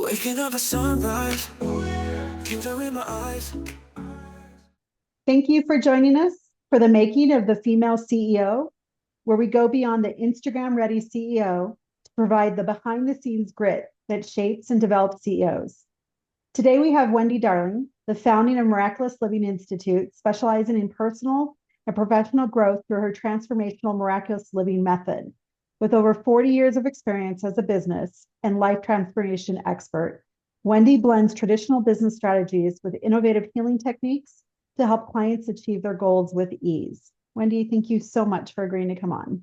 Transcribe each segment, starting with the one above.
Waking up at sunrise, kingdom in my eyes. Thank you for joining us for the making of the female CEO, where we go beyond the Instagram ready CEO to provide the behind the scenes grit that shapes and develops CEOs. Today, we have Wendy Darling, the founding of Miraculous Living Institute, specializing in personal and professional growth through her transformational Miraculous Living Method. With over 40 years of experience as a business and life transformation expert, Wendy blends traditional business strategies with innovative healing techniques to help clients achieve their goals with ease. Wendy, thank you so much for agreeing to come on.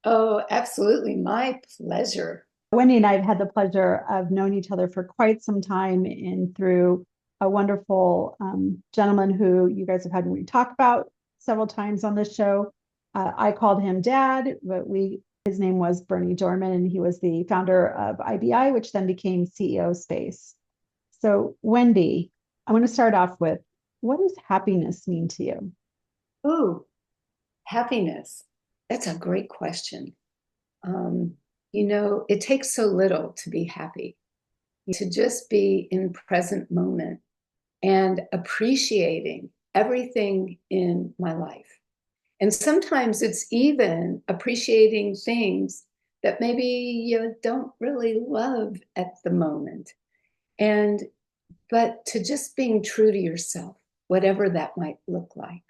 Oh, absolutely. My pleasure. Wendy and I have had the pleasure of knowing each other for quite some time and through a wonderful gentleman who you guys have had me talk about several times on this show. I called him Dad, but his name was Bernie Dorman, and he was the founder of IBI, which then became CEO Space. So, Wendy, I want to start off with, what does happiness mean to you? Oh, happiness. That's a great question. It takes so little to be happy, to just be in present moment and appreciating everything in my life. And sometimes it's even appreciating things that maybe you don't really love at the moment. But to just being true to yourself, whatever that might look like.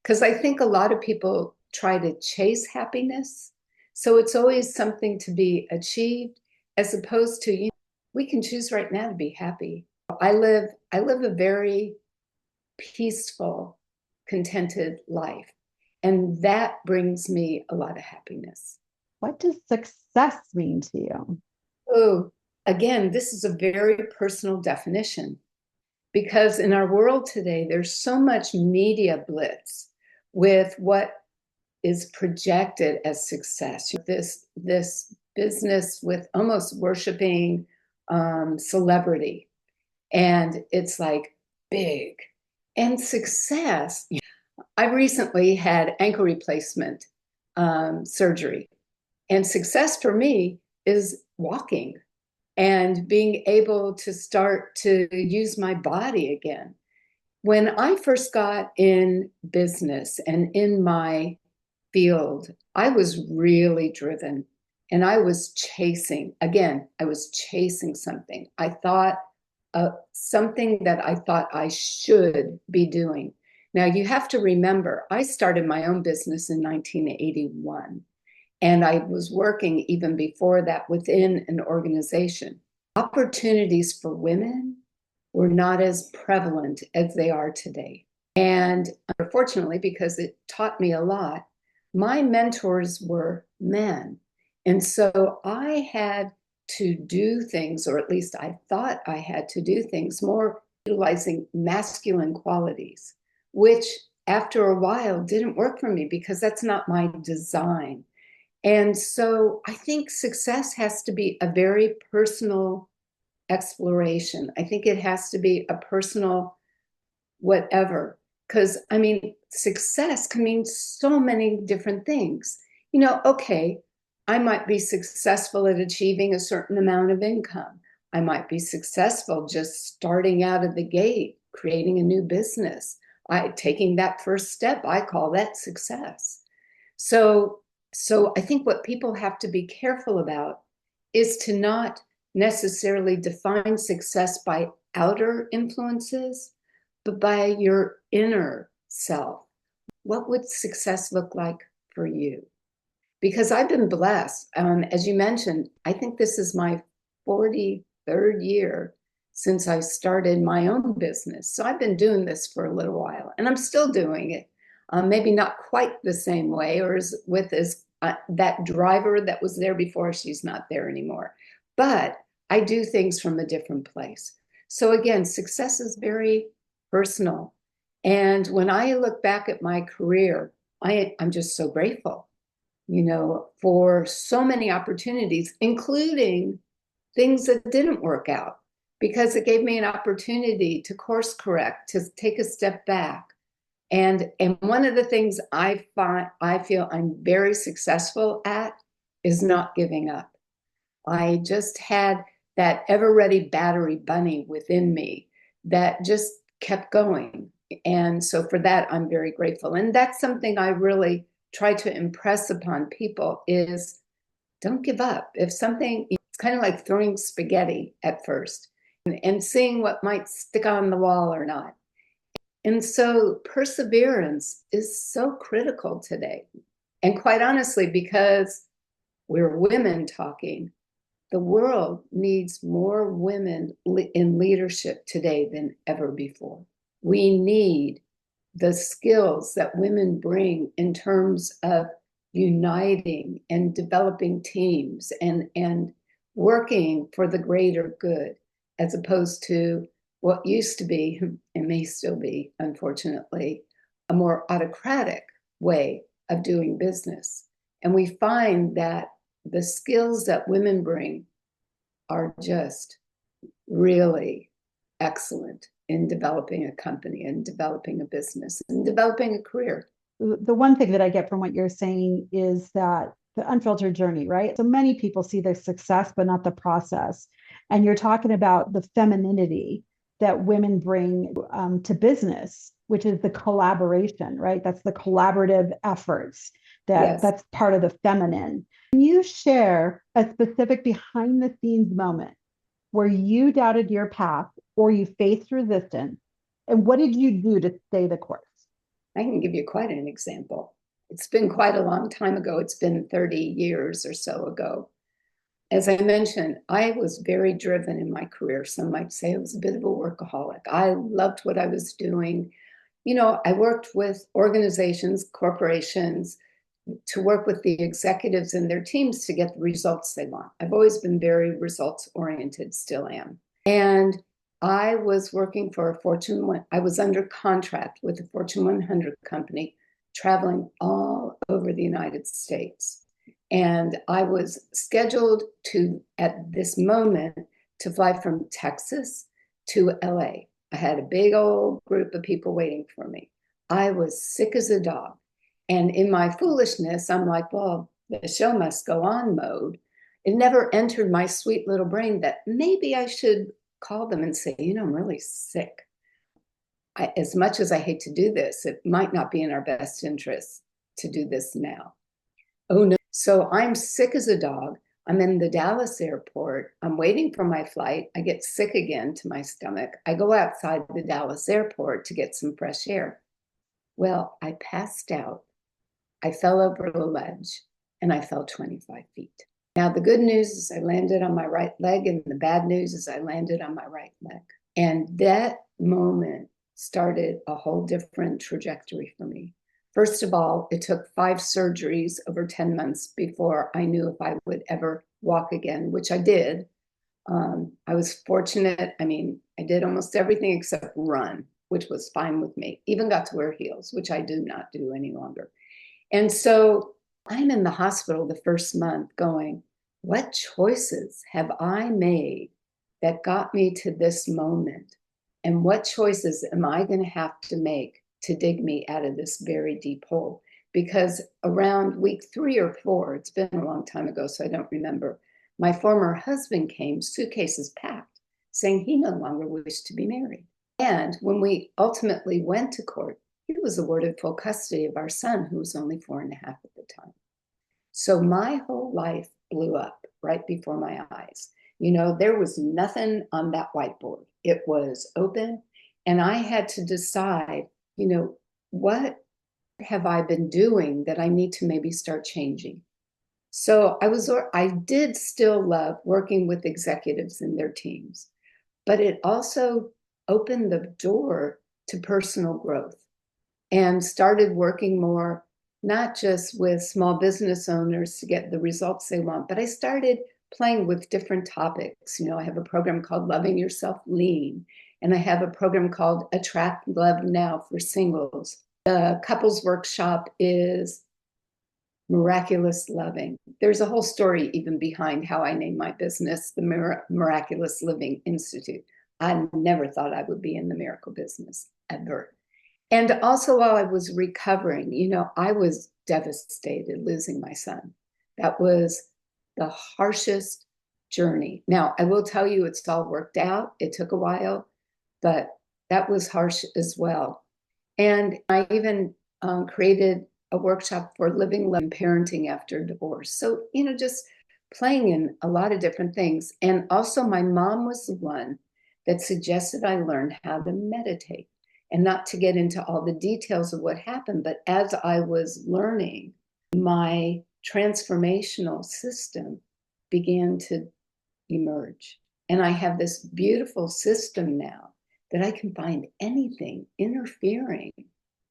Because I think a lot of people try to chase happiness. So it's always something to be achieved, as opposed to, we can choose right now to be happy. I live a very peaceful, contented life. And that brings me a lot of happiness. What does success mean to you? Oh, again, this is a very personal definition, because in our world today, there's so much media blitz with what is projected as success. This business with almost worshiping celebrity. And it's like big. And success, I recently had ankle replacement surgery. And success for me is walking and being able to start to use my body again. When I first got in business and in my field, I was really driven and I was chasing something. I thought something that I thought I should be doing. Now, you have to remember, I started my own business in 1981, and I was working even before that within an organization. Opportunities for women were not as prevalent as they are today. And unfortunately, because it taught me a lot, my mentors were men. And so I had to do things, or at least I thought I had to do things more utilizing masculine qualities, which after a while didn't work for me because that's not my design. And so I think success has to be a very personal exploration. I think it has to be a personal whatever, because success can mean so many different things. Okay, I might be successful at achieving a certain amount of income. I might be successful just starting out of the gate, creating a new business. Taking that first step, I call that success. So I think what people have to be careful about is to not necessarily define success by outer influences, but by your inner self. What would success look like for you? Because I've been blessed. As you mentioned, I think this is my 43rd year since I started my own business. So I've been doing this for a little while, and I'm still doing it. Maybe not quite the same way, or that driver that was there before, she's not there anymore. But I do things from a different place. So again, success is very personal. And when I look back at my career, I'm just so grateful, for so many opportunities, including things that didn't work out, because it gave me an opportunity to course correct, to take a step back. And one of the things I feel I'm very successful at is not giving up. I just had that ever-ready battery bunny within me that just kept going. And so for that, I'm very grateful. And that's something I really try to impress upon people is don't give up. If something, it's kind of like throwing spaghetti at first and seeing what might stick on the wall or not. And so perseverance is so critical today. And quite honestly, because we're women talking, the world needs more women in leadership today than ever before. We need the skills that women bring in terms of uniting and developing teams and working for the greater good, as opposed to what used to be, and may still be, unfortunately, a more autocratic way of doing business. And we find that the skills that women bring are just really excellent in developing a company and developing a business and developing a career. The one thing that I get from what you're saying is that the unfiltered journey, right? So many people see the success, but not the process. And you're talking about the femininity that women bring to business, which is the collaboration, right? That's the collaborative efforts that's part of the feminine. Can you share a specific behind the scenes moment where you doubted your path or you faced resistance? And what did you do to stay the course? I can give you quite an example. It's been quite a long time ago. It's been 30 years or so ago. As I mentioned, I was very driven in my career. Some might say I was a bit of a workaholic. I loved what I was doing. You know, I worked with organizations, corporations, to work with the executives and their teams to get the results they want. I've always been very results oriented, still am. And I was working for I was under contract with a Fortune 100 company, traveling all over the United States. And I was scheduled to, at this moment, to fly from Texas to LA. I had a big old group of people waiting for me. I was sick as a dog. And in my foolishness, I'm like, well, the show must go on mode. It never entered my sweet little brain that maybe I should call them and say, you know, I'm really sick. As much as I hate to do this, it might not be in our best interest to do this now. Oh, no. So I'm sick as a dog. I'm in the Dallas airport. I'm waiting for my flight. I get sick again to my stomach. I go outside the Dallas airport to get some fresh air. Well, I passed out. I fell over a ledge and I fell 25 feet. Now, the good news is I landed on my right leg, and the bad news is I landed on my right leg. And that moment started a whole different trajectory for me. First of all, it took 5 surgeries over 10 months before I knew if I would ever walk again, which I did. I was fortunate. I mean, I did almost everything except run, which was fine with me. Even got to wear heels, which I do not do any longer. And so I'm in the hospital the first month going, what choices have I made that got me to this moment? And what choices am I going to have to make to dig me out of this very deep hole? Because around week 3 or 4, it's been a long time ago, so I don't remember, my former husband came, suitcases packed, saying he no longer wished to be married. And when we ultimately went to court, he was awarded full custody of our son, who was only 4.5 at the time. So my whole life blew up right before my eyes. You know, there was nothing on that whiteboard. It was open. And I had to decide, you know, what have I been doing that I need to maybe start changing? So I did still love working with executives and their teams, but it also opened the door to personal growth and started working more, not just with small business owners to get the results they want, but I started playing with different topics. You know, I have a program called Loving Yourself Lean, and I have a program called Attract Love Now for singles. The couples workshop is Miraculous Living. There's a whole story even behind how I named my business the Miraculous Living Institute. I never thought I would be in the miracle business ever. And also while I was recovering, you know, I was devastated losing my son. That was the harshest journey. Now, I will tell you, it's all worked out. It took a while, but that was harsh as well. And I even created a workshop for living parenting after divorce. So, just playing in a lot of different things. And also, my mom was the one that suggested I learn how to meditate, and not to get into all the details of what happened. But as I was learning, my transformational system began to emerge. And I have this beautiful system now that I can find anything interfering,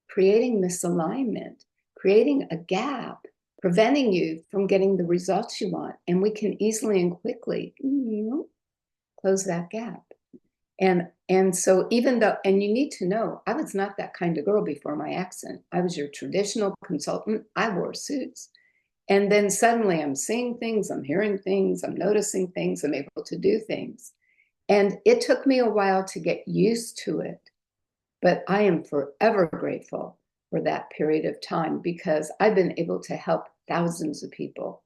creating misalignment, creating a gap, preventing you from getting the results you want. And we can easily and quickly close that gap. And so even though, and you need to know, I was not that kind of girl before my accident. I was your traditional consultant. I wore suits. And then suddenly I'm seeing things, I'm hearing things, I'm noticing things, I'm able to do things. And it took me a while to get used to it, but I am forever grateful for that period of time, because I've been able to help thousands of people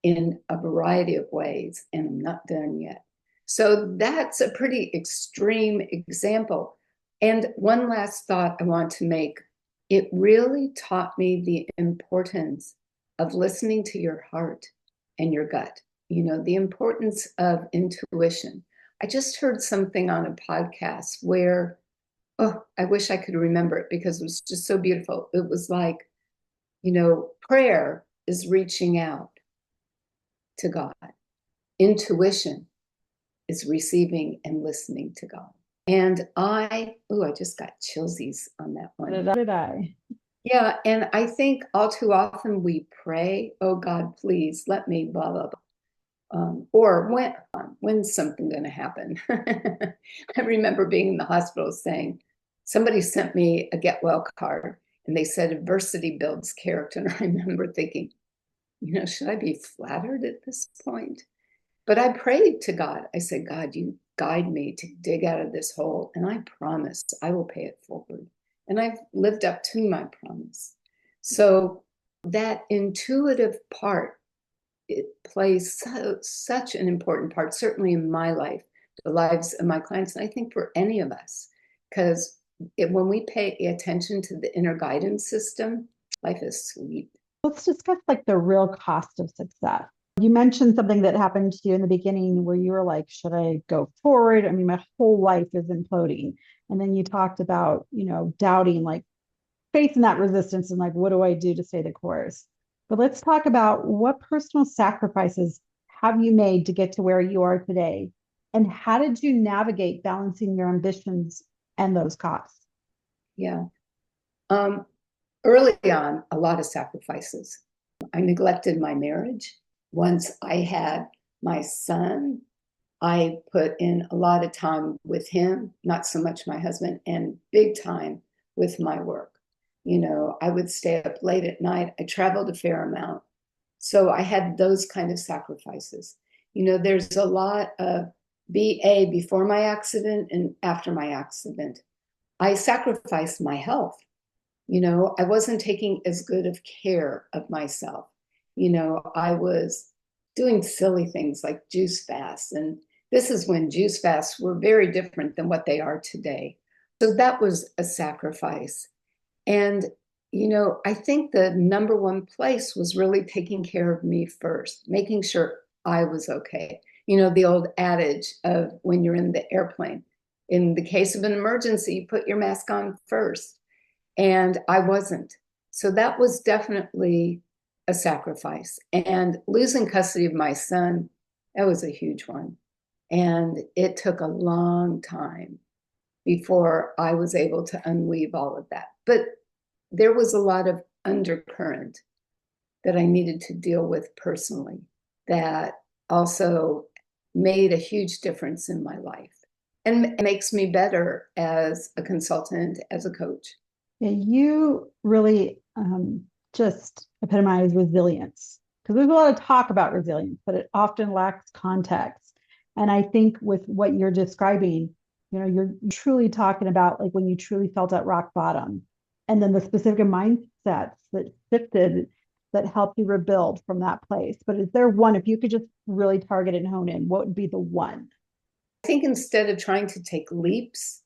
in a variety of ways, and I'm not done yet. So that's a pretty extreme example. And one last thought I want to make. It really taught me the importance of listening to your heart and your gut, the importance of intuition. I just heard something on a podcast where, I wish I could remember it because it was just so beautiful. It was like, prayer is reaching out to God. Intuition is receiving and listening to God. And I just got chillsies on that one. Did I? Yeah, and I think all too often we pray, oh God, please let me blah, blah, blah. Or when's something going to happen? I remember being in the hospital saying, somebody sent me a get well card and they said adversity builds character. And I remember thinking, should I be flattered at this point? But I prayed to God. I said, God, you guide me to dig out of this hole, and I promise I will pay it forward. And I've lived up to my promise. So that intuitive part, it plays such an important part, certainly in my life, the lives of my clients, and I think for any of us, because when we pay attention to the inner guidance system, life is sweet. Let's discuss the real cost of success. You mentioned something that happened to you in the beginning where you were like, should I go forward? I mean, my whole life is imploding. And then you talked about, doubting, facing that resistance and what do I do to stay the course? But let's talk about what personal sacrifices have you made to get to where you are today? And how did you navigate balancing your ambitions and those costs? Yeah. Early on, a lot of sacrifices. I neglected my marriage. Once I had my son, I put in a lot of time with him, not so much my husband, and big time with my work. I would stay up late at night. I traveled a fair amount. So I had those kind of sacrifices. There's a lot of BA before my accident and after my accident. I sacrificed my health. I wasn't taking as good of care of myself. I was doing silly things like juice fasts. And this is when juice fasts were very different than what they are today. So that was a sacrifice. And, I think the number one place was really taking care of me first, making sure I was okay. The old adage of when you're in the airplane, in the case of an emergency, you put your mask on first. And I wasn't. So that was definitely a sacrifice. And losing custody of my son, that was a huge one. And it took a long time before I was able to unweave all of that. But there was a lot of undercurrent that I needed to deal with personally that also made a huge difference in my life and makes me better as a consultant, as a coach. Yeah, you really just epitomize resilience, because there's a lot of talk about resilience, but it often lacks context. And I think with what you're describing, you're truly talking about when you truly felt at rock bottom, and then the specific mindsets that shifted that helped you rebuild from that place. But is there one, if you could just really target and hone in, what would be the one? I think instead of trying to take leaps,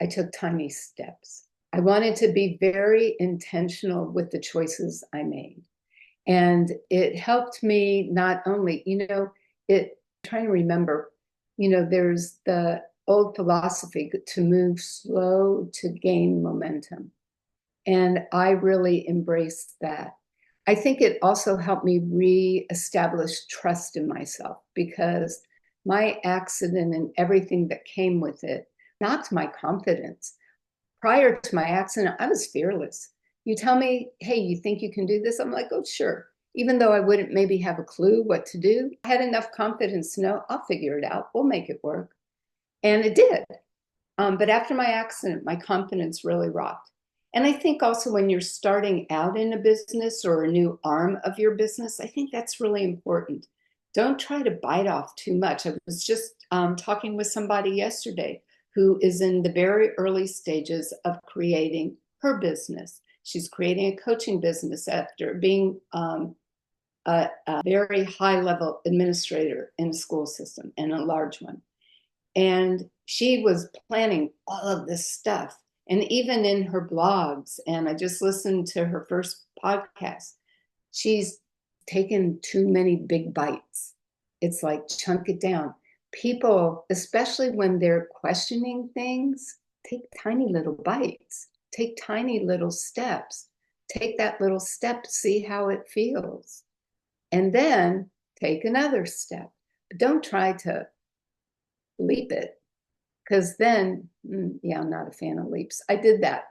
I took tiny steps. I wanted to be very intentional with the choices I made. And it helped me not only, trying to remember, there's the old philosophy to move slow to gain momentum. And I really embraced that. I think it also helped me reestablish trust in myself, because my accident and everything that came with it knocked my confidence. Prior to my accident, I was fearless. You tell me, hey, you think you can do this? I'm like, oh, sure. Even though I wouldn't maybe have a clue what to do, I had enough confidence to know I'll figure it out. We'll make it work. And it did. But after my accident, my confidence really rocked. And I think also when you're starting out in a business or a new arm of your business, I think that's really important. Don't try to bite off too much. I was just talking with somebody yesterday who is in the very early stages of creating her business. She's creating a coaching business after being a very high-level administrator in a school system, and a large one. And she was planning all of this stuff. And even in her blogs, and I just listened to her first podcast, she's taken too many big bites. It's like, chunk it down. People, especially when they're questioning things, take tiny little bites, take tiny little steps, take that little step, see how it feels, and then take another step. But don't try to leap it, because then, I'm not a fan of leaps. I did that,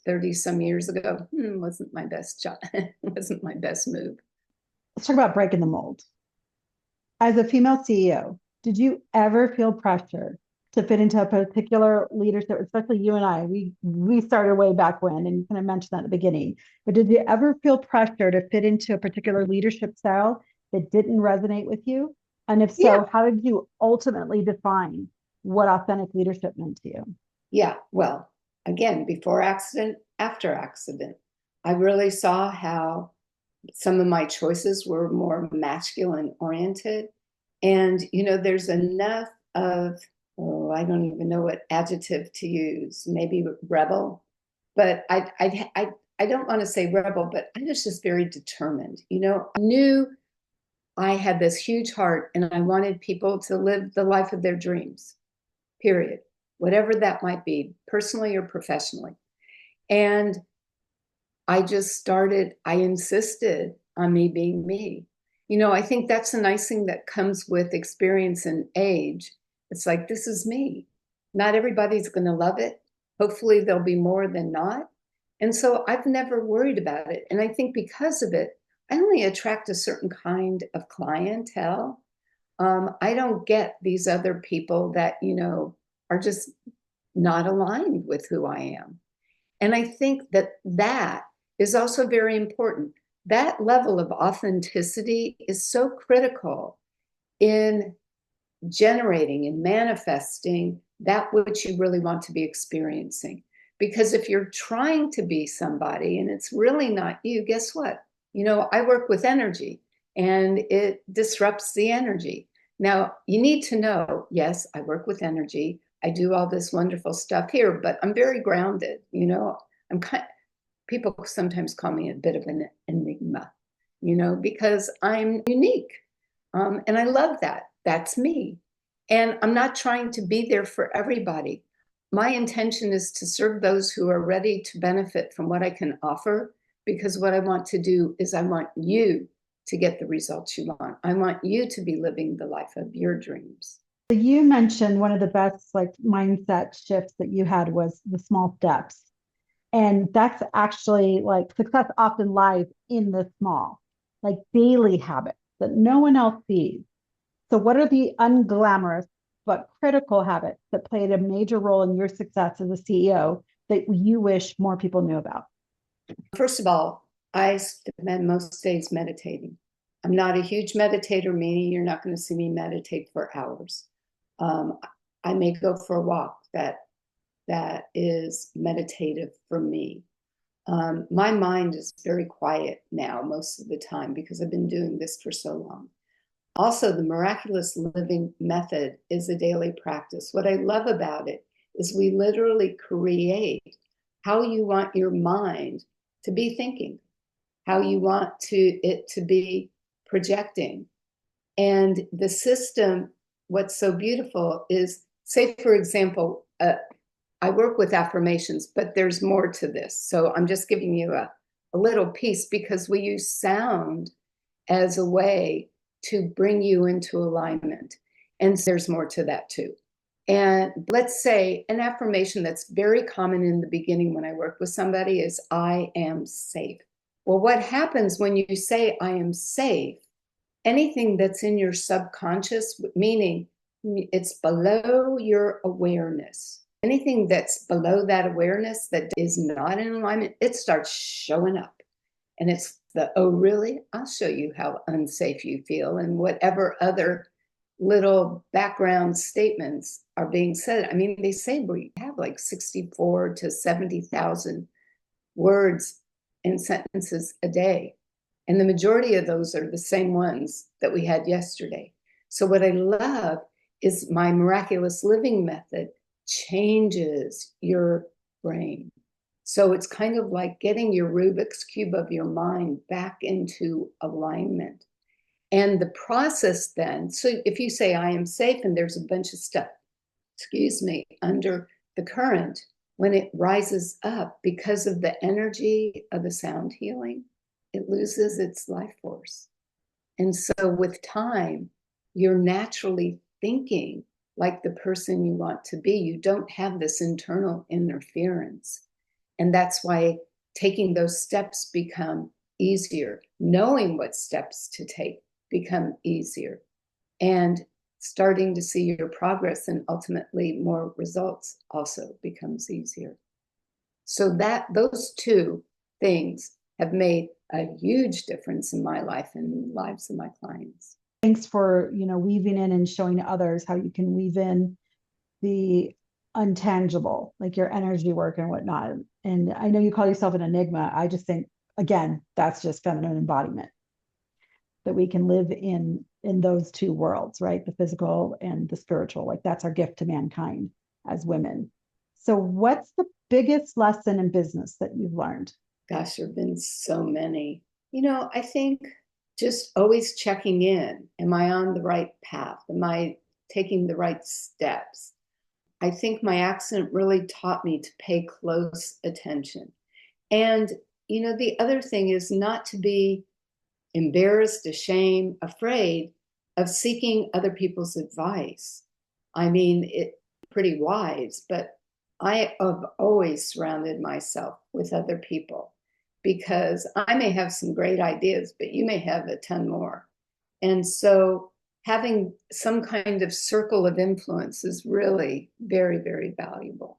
30 some years ago. Wasn't my best job. Wasn't my best move. Let's talk about breaking the mold. As a female CEO, did you ever feel pressure to fit into a particular leadership, especially you and I? We started way back when, and you kind of mentioned that at the beginning. But did you ever feel pressure to fit into a particular leadership style that didn't resonate with you? And if so, Yeah. how did you ultimately define what authentic leadership meant to you? Yeah, well, again, before accident, after accident, I really saw how some of my choices were more masculine oriented. And, there's enough of, I don't even know what adjective to use, maybe rebel. But I don't want to say rebel, but I was just very determined. I knew I had this huge heart, and I wanted people to live the life of their dreams, period, whatever that might be, personally or professionally. And I insisted on me being me. I think that's a nice thing that comes with experience and age. It's like, this is me. Not everybody's going to love it. Hopefully there'll be more than not. And so I've never worried about it. And I think because of it, I only attract a certain kind of clientele. I don't get these other people that, are just not aligned with who I am. And I think that is also very important. That level of authenticity is so critical in generating and manifesting that which you really want to be experiencing. Because if you're trying to be somebody and it's really not you, guess what? I work with energy, and it disrupts the energy. Now, you need to know, yes, I work with energy. I do all this wonderful stuff here, but I'm very grounded. People sometimes call me a bit of an enigma, because I'm unique. And I love that. That's me. And I'm not trying to be there for everybody. My intention is to serve those who are ready to benefit from what I can offer, because what I want to do is I want you to get the results you want. I want you to be living the life of your dreams. You mentioned one of the best mindset shifts that you had was the small steps. And that's actually success often lies in the small, daily habits that no one else sees. So what are the unglamorous but critical habits that played a major role in your success as a CEO that you wish more people knew about? First of all, I spend most days meditating. I'm not a huge meditator, meaning you're not going to see me meditate for hours. I may go for a walk that is meditative for me. My mind is very quiet now most of the time because I've been doing this for so long. Also, the Miraculous Living Method is a daily practice. What I love about it is we literally create how you want your mind to be thinking, how you want it to be projecting. And the system, what's so beautiful is, say, for example, I work with affirmations, but there's more to this. So I'm just giving you a little piece because we use sound as a way to bring you into alignment. And there's more to that too. And let's say an affirmation that's very common in the beginning when I work with somebody is, I am safe. Well, what happens when you say, I am safe? Anything that's in your subconscious, meaning it's below your awareness, anything that's below that awareness that is not in alignment, it starts showing up. And it's oh, really? I'll show you how unsafe you feel. And whatever other little background statements are being said. I mean, they say we have like 64 to 70,000 words and sentences a day. And the majority of those are the same ones that we had yesterday. So what I love is my Miraculous Living Method changes your brain. So it's kind of like getting your Rubik's Cube of your mind back into alignment. And the process then, so if you say, I am safe, and there's a bunch of stuff, under the current, when it rises up because of the energy of the sound healing, it loses its life force. And so with time, you're naturally thinking like the person you want to be. You don't have this internal interference. And that's why taking those steps become easier. Knowing what steps to take become easier. And starting to see your progress and ultimately more results also becomes easier. So those two things have made a huge difference in my life and in the lives of my clients. Thanks for, weaving in and showing others how you can weave in the untangible, like your energy work and whatnot. And I know you call yourself an enigma. I just think, again, that's just feminine embodiment, that we can live in those two worlds, right? The physical and the spiritual. Like that's our gift to mankind as women. So what's the biggest lesson in business that you've learned? Gosh, there have been so many. I think just always checking in. Am I on the right path? Am I taking the right steps? I think my accident really taught me to pay close attention. And, the other thing is not to be embarrassed, ashamed, afraid of seeking other people's advice. I mean, it's pretty wise, but I have always surrounded myself with other people because I may have some great ideas, but you may have a ton more. And so having some kind of circle of influence is really very, very valuable.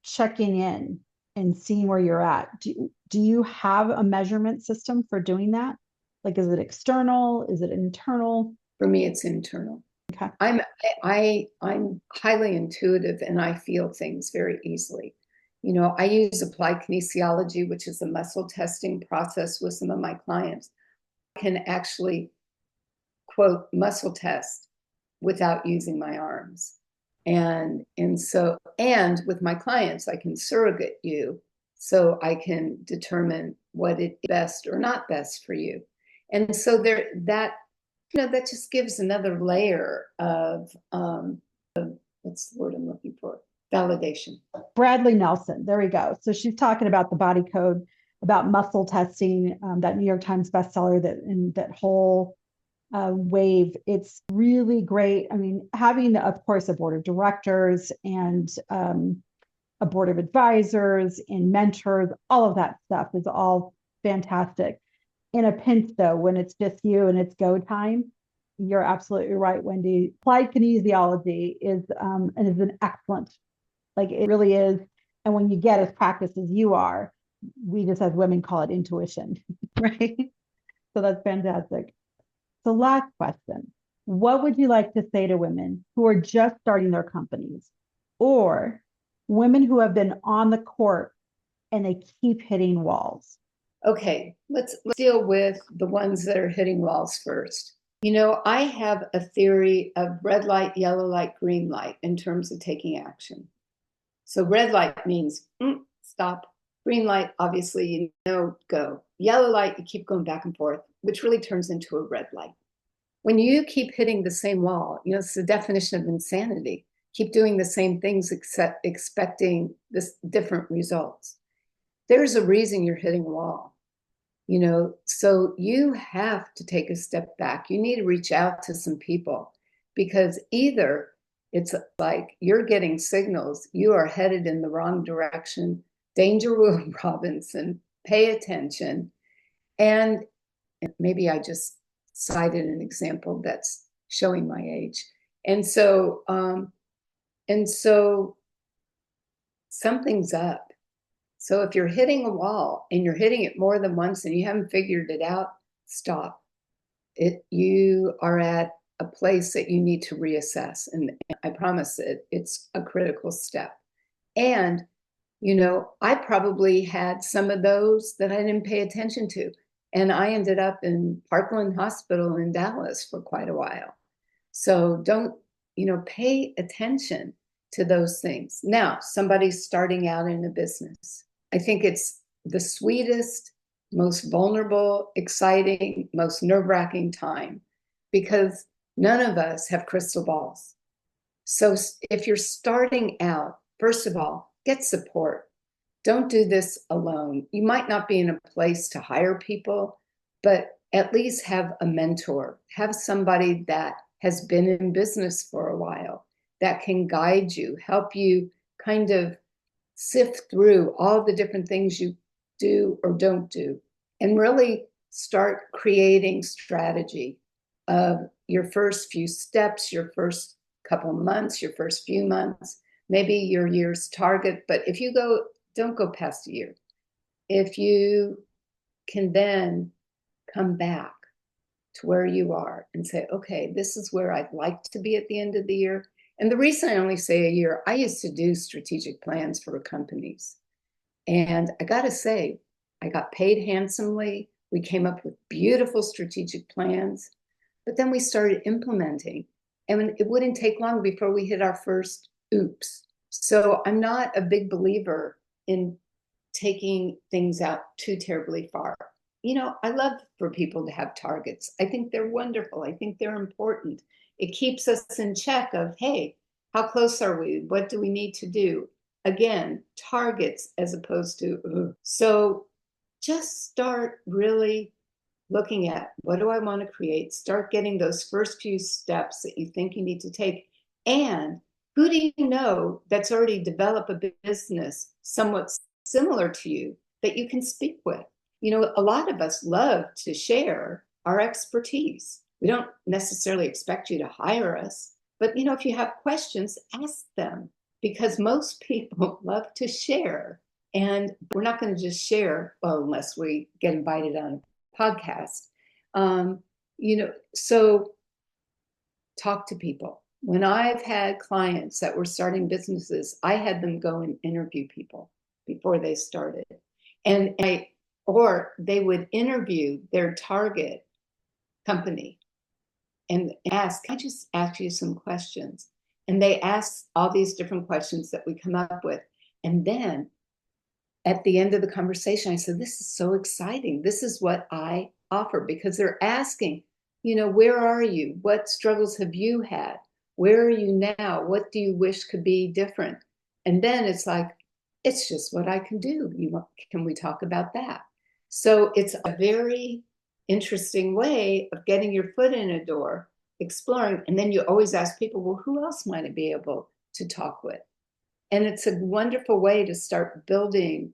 Checking in and seeing where you're at. Do you have a measurement system for doing that? Like, is it external? Is it internal? For me, it's internal. Okay. I'm highly intuitive and I feel things very easily. I use applied kinesiology, which is a muscle testing process with some of my clients. I can actually, quote, muscle test without using my arms. And with my clients, I can surrogate you so I can determine what is best or not best for you. And so that just gives another layer of what's the word I'm looking for? Validation. Bradley Nelson. There we go. So she's talking about the body code, about muscle testing, that New York Times bestseller, that whole wave. It's really great. I mean, having, of course, a board of directors and a board of advisors and mentors, all of that stuff is all fantastic. In a pinch, though, when it's just you and it's go time, you're absolutely right, Wendy. Applied kinesiology is an excellent, like it really is. And when you get as practiced as you are, we just as women call it intuition, right? So that's fantastic. So last question, what would you like to say to women who are just starting their companies or women who have been on the court and they keep hitting walls? Okay, let's deal with the ones that are hitting walls first. You know, I have a theory of red light, yellow light, green light in terms of taking action. So red light means stop. Green light, obviously, you know, go. Yellow light, you keep going back and forth, which really turns into a red light. When you keep hitting the same wall, you know, it's the definition of insanity. Keep doing the same things except expecting this different results. There's a reason you're hitting a wall, you know, so you have to take a step back. You need to reach out to some people, because either it's like you're getting signals, you are headed in the wrong direction, danger, Will Robinson, pay attention. And maybe I just cited an example that's showing my age. And so something's up. So if you're hitting a wall and you're hitting it more than once and you haven't figured it out, stop. You are at a place that you need to reassess. And I promise it's a critical step. And, you know, I probably had some of those that I didn't pay attention to. And I ended up in Parkland Hospital in Dallas for quite a while. So don't, you know, pay attention to those things. Now, somebody's starting out in a business. I think it's the sweetest, most vulnerable, exciting, most nerve-wracking time, because none of us have crystal balls. So if you're starting out, first of all, get support. Don't do this alone. You might not be in a place to hire people, but at least have a mentor. Have somebody that has been in business for a while that can guide you, help you kind of sift through all the different things you do or don't do, and really start creating strategy of your first few steps, your first couple months, your first few months, maybe your year's target. But if you go, don't go past a year. If you can then come back to where you are and say, okay, this is where I'd like to be at the end of the year. And the reason I only say a year, I used to do strategic plans for companies. And I got to say, I got paid handsomely. We came up with beautiful strategic plans, but then we started implementing. And it wouldn't take long before we hit our first oops. So I'm not a big believer in taking things out too terribly far. You know, I love for people to have targets. I think they're wonderful. I think they're important. It keeps us in check of, hey, how close are we? What do we need to do? Again, targets as opposed to, ugh. So just start really looking at, what do I want to create? Start getting those first few steps that you think you need to take. And who do you know that's already developed a business somewhat similar to you that you can speak with? You know, a lot of us love to share our expertise. We don't necessarily expect you to hire us, but, you know, if you have questions, ask them, because most people love to share. And we're not going to just share, well, unless we get invited on a podcast. You know, so talk to people. When I've had clients that were starting businesses, I had them go and interview people before they started. Or they would interview their target company and ask, can I just ask you some questions? And they ask all these different questions that we come up with. And then at the end of the conversation, I said, this is so exciting. This is what I offer, because they're asking, you know, where are you? What struggles have you had? Where are you now? What do you wish could be different? And then it's like, it's just what I can do. Can we talk about that? So it's a very interesting way of getting your foot in a door, exploring. And then you always ask people, well, who else might I be able to talk with? And it's a wonderful way to start building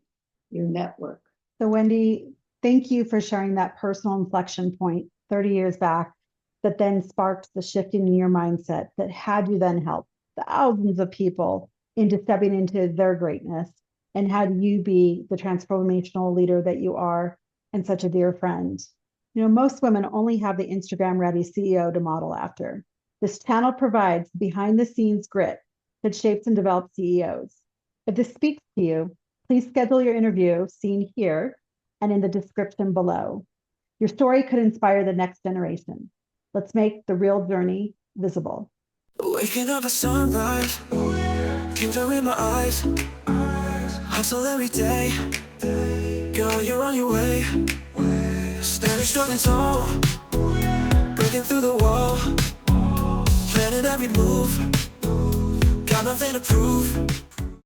your network. So Wendy, thank you for sharing that personal inflection point 30 years back that then sparked the shifting in your mindset that had you then help thousands of people into stepping into their greatness, and had you be the transformational leader that you are and such a dear friend. You know, most women only have the Instagram ready CEO to model after. This channel provides behind the scenes grit that shapes and develops CEOs. If this speaks to you, Please schedule your interview seen here and in the description below. Your story could inspire the next generation. Let's make the real journey visible. Waking up at sunrise, kingdom in my eyes. Hustle every day, girl, you're on your way. Standing strong and tall, breaking through the wall. Planning every move, got nothing to prove.